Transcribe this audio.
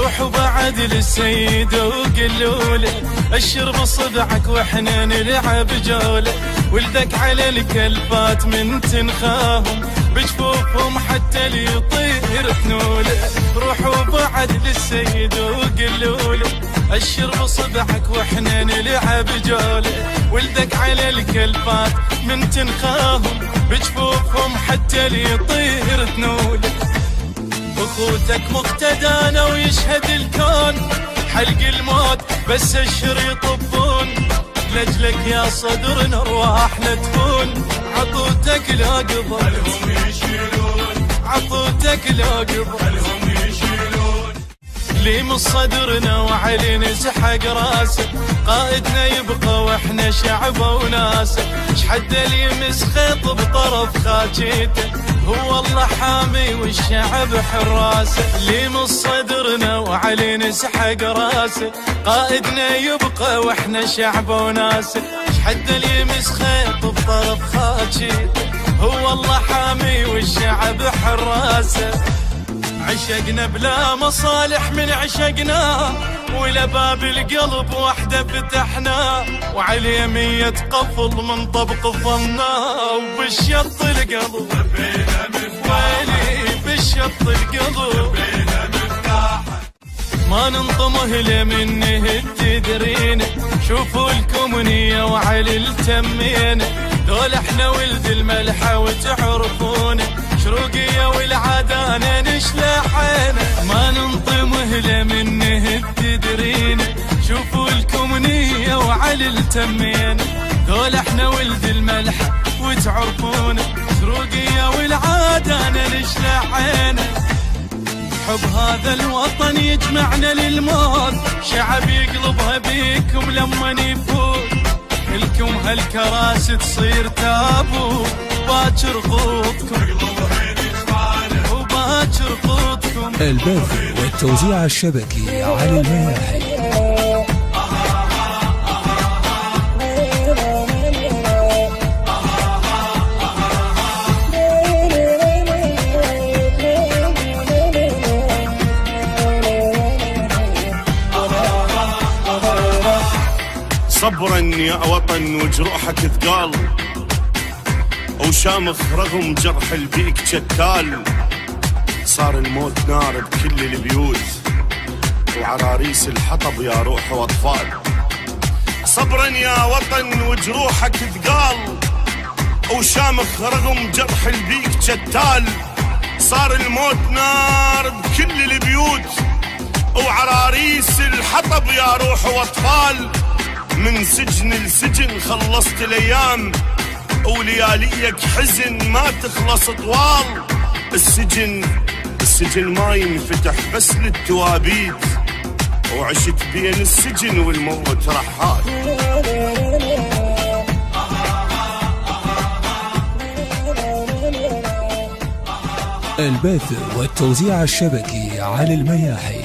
روحوا بعد للسيد وقلوا له الشرب صدعك واحنا نلعب جوله، ولدك على الكلفات من تنخاهم بجفوفهم حتى اللي يطير ثنوله. روحوا بعد للسيد وقلوا له الشرب صدعك واحنا نلعب جوله، ولدك على الكلفات من تنخاهم بجفوفهم حتى اللي يطير ثنوله. اخوتك مقتدانا ويشهد الكون حلق الموت بس الشر يطبون، لجلك يا صدرنا ارواحنا تكون عطوتك لا قبل خلهم يشيلون، عطوتك لا قبل خلهم يشيلون. لي من صدرنا وعلي نسحق راسه، قائدنا يبقى واحنا شعبه وناسه، شحد اللي يمس خيط بطرف خاجيته هو الله حامي والشعب حراسه. لي من صدرنا وعلي نسحق راسه، قائدنا يبقى واحنا شعبه وناسه، شحد اللي يمس خيط بطرف خاجيته هو الله حامي والشعب حراسه. عشقنا بلا مصالح من عشقنا، ولا باب القلب وحده فتحنا، وعليه 100 قفل من طبق فمنا، وبالشط القلب ربينا مفتاح، ويلي بالشط القلب ربينا مفتاح. ما ننطمه لمنه تدرينا، شوفوا الكومنية وعلي التمينة، دول احنا ولد الملحة وتعرفونا، شروقية والعادانة نشلحينا. ما ننطمه لمنه تدرينا، شوفوا الكومنية وعلي التمينة، دول احنا ولد الملحة وتعرفونا، شروقية والعادانة نشلحينا. حب هذا الوطن يجمعنا للموت، شعب يقلبها بيكم لما يفوت، لكم هالكراسي تصير تابوت، باكر خوضكم وباكر خوضكم. البث والتوزيع الشبكي على المياحي. صبرا يا وطن وجروحك ثقال، وشامخ رغم جرح البيك شتال، صار الموت نار بكل البيوت، وعراريس الحطب يا روح واطفال. صبرا يا وطن وجروحك ثقال، وشامخ رغم جرح البيك شتال، صار الموت نار بكل البيوت، وعراريس الحطب يا روح واطفال. من سجن لسجن خلصت الايام، ولياليك حزن ما تخلص طوال. السجن ما ينفتح بس للتوابيت، وعشت بين السجن والموت رحال. البث والتوزيع الشبكي على المياحي.